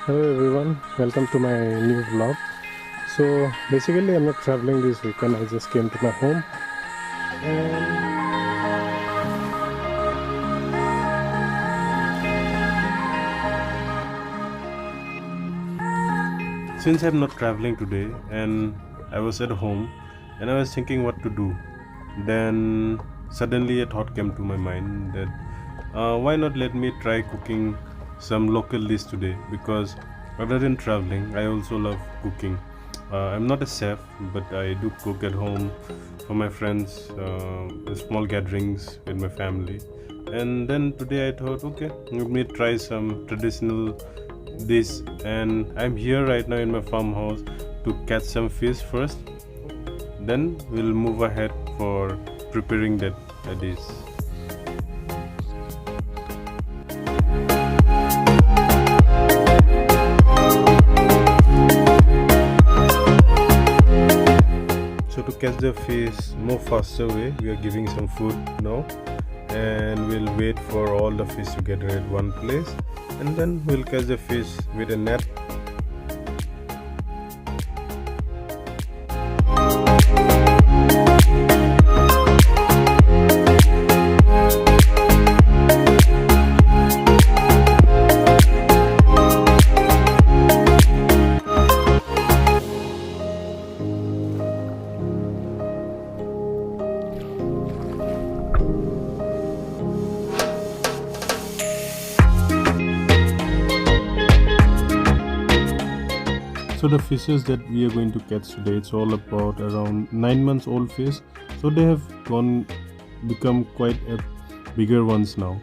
Hello everyone, welcome to my new vlog. So basically I'm not traveling this weekend, I just came to my home and since I'm not traveling today and I was at home and I was thinking what to do, then suddenly a thought came to my mind that why not let me try cooking some local dish today, because other than traveling I also love cooking. I'm not a chef, but I do cook at home for my friends, small gatherings with my family. And then today I thought, okay, let me try some traditional dish. And I'm here right now in my farmhouse to catch some fish first. Then we'll move ahead for preparing that dish. So to catch the fish more faster way, we are giving some food now, and we'll wait for all the fish together at one place, and then we'll catch the fish with a net. So the fishes that we are going to catch today, it's all about around 9 months old fish. So they have become quite bigger ones now.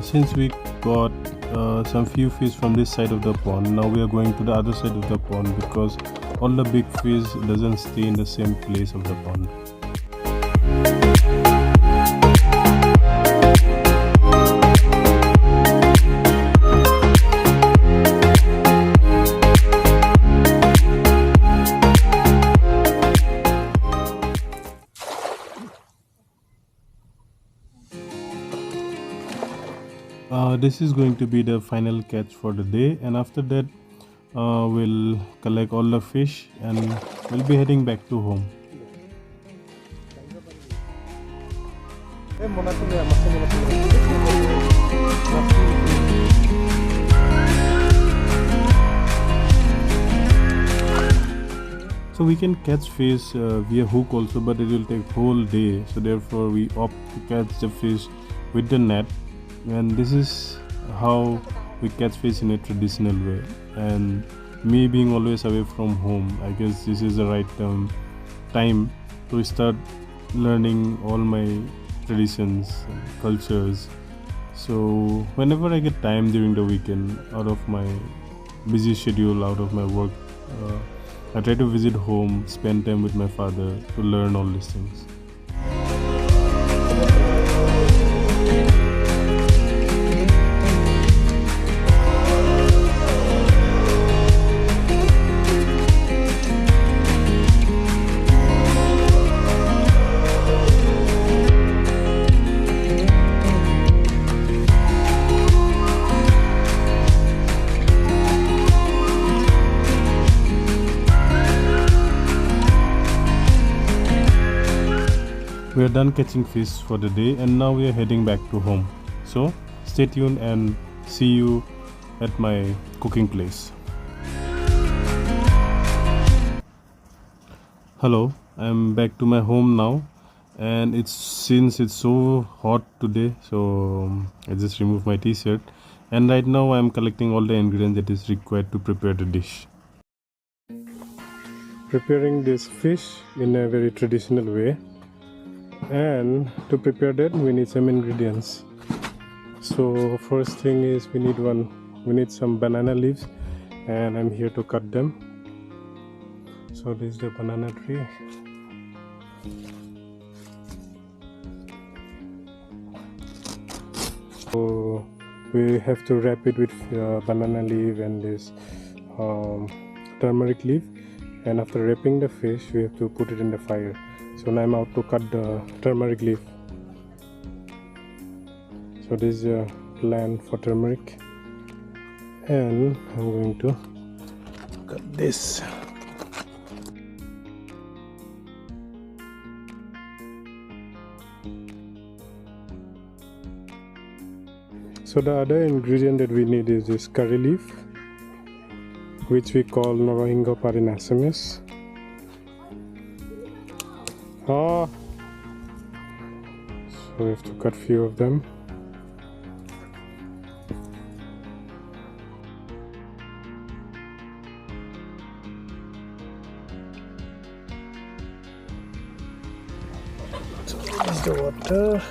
Since we got some few fish from this side of the pond, now we are going to the other side of the pond because all the big fish doesn't stay in the same place of the pond. This is going to be the final catch for the day, and after that, we'll collect all the fish and we'll be heading back to home. So we can catch fish via hook also, but it will take whole day. So therefore we opt to catch the fish with the net, and this is how we catch fish in a traditional way. And me being always away from home, I guess this is the right time to start learning all my traditions and cultures. So whenever I get time during the weekend, out of my busy schedule, out of my work, I try to visit home, spend time with my father to learn all these things. We are done catching fish for the day, and now we are heading back to home. So stay tuned and see you at my cooking place. Hello, I'm back to my home now, and since it's so hot today, so I just removed my t-shirt, and right now I'm collecting all the ingredients that is required to prepare the dish. Preparing this fish in a very traditional way. And to prepare that we need some ingredients. So first thing is we need some banana leaves, and I'm here to cut them. So this is the banana tree. So we have to wrap it with banana leaf and this turmeric leaf, and after wrapping the fish we have to put it in the fire. So now I'm out to cut the turmeric leaf. So this is a plan for turmeric, and I'm going to cut this. So the other ingredient that we need is this curry leaf, which we call Norohingo par in Assamese. So we have to cut few of them. So this is the water.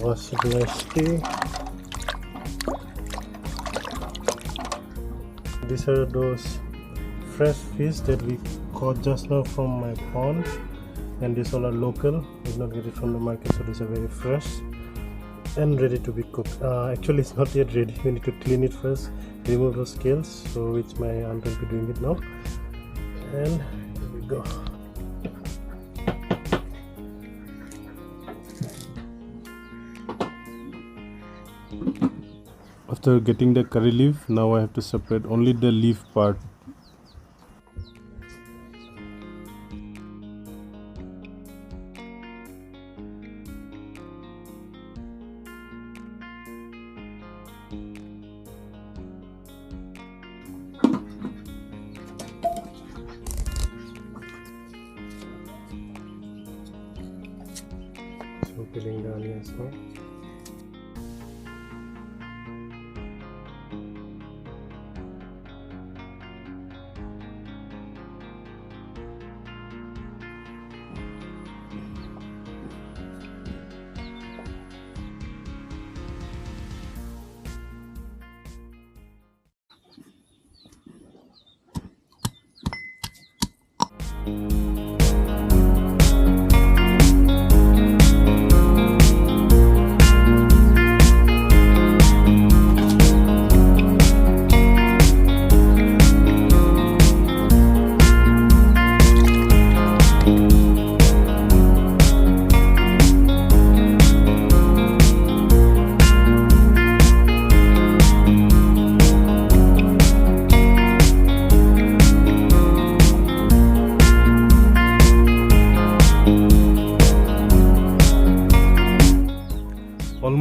Wash it nicely. These are those fresh fish that we caught just now from my pond, and these all are local. Did not get it from the market, so these are very fresh and ready to be cooked. Actually it's not yet ready. We need to clean it first, remove those scales, so which my aunt will be doing it now. And here we go. After getting the curry leaf, now I have to separate only the leaf part. So peeling the onions now.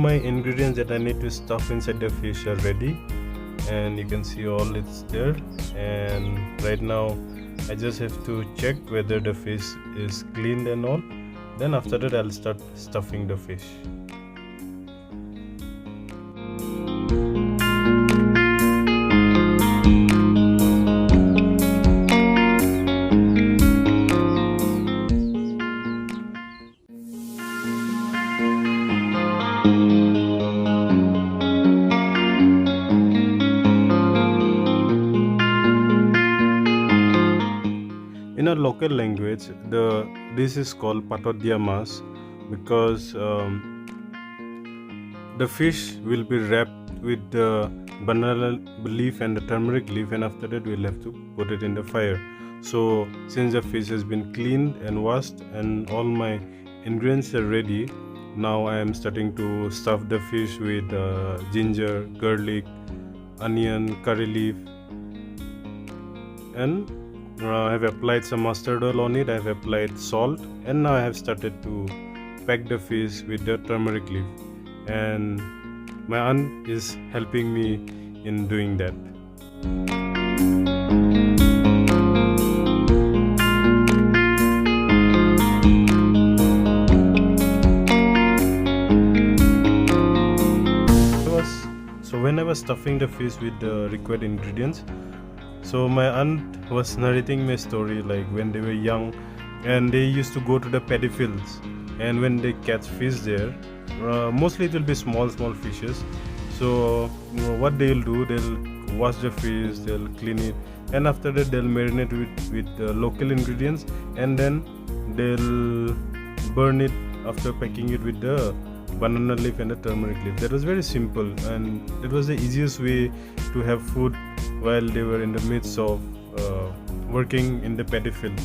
my ingredients that I need to stuff inside the fish are ready, and you can see all it's there. And right now I just have to check whether the fish is cleaned and all. Then after that I'll start stuffing the fish. In a local language, this is called Patot Diya Mua Maas because the fish will be wrapped with the banana leaf and the turmeric leaf, and after that we'll have to put it in the fire. So since the fish has been cleaned and washed and all my ingredients are ready, now I am starting to stuff the fish with ginger, garlic, onion, curry leaf, and I have applied some mustard oil on it. I have applied salt, and now I have started to pack the fish with the turmeric leaf, and my aunt is helping me in doing that. So when I was stuffing the fish with the required ingredients, so my aunt was narrating me a story like when they were young and they used to go to the paddy fields, and when they catch fish there, mostly it will be small fishes. So what they'll do, they'll wash the fish, they'll clean it, and after that they'll marinate with local ingredients, and then they'll burn it after packing it with the banana leaf and the turmeric leaf. That was very simple, and it was the easiest way to have food while they were in the midst of working in the paddy field.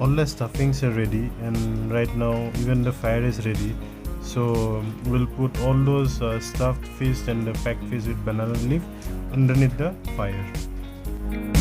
All the stuffings are ready, and right now even the fire is ready. So we'll put all those stuffed fish and the packed fish with banana leaf underneath the fire.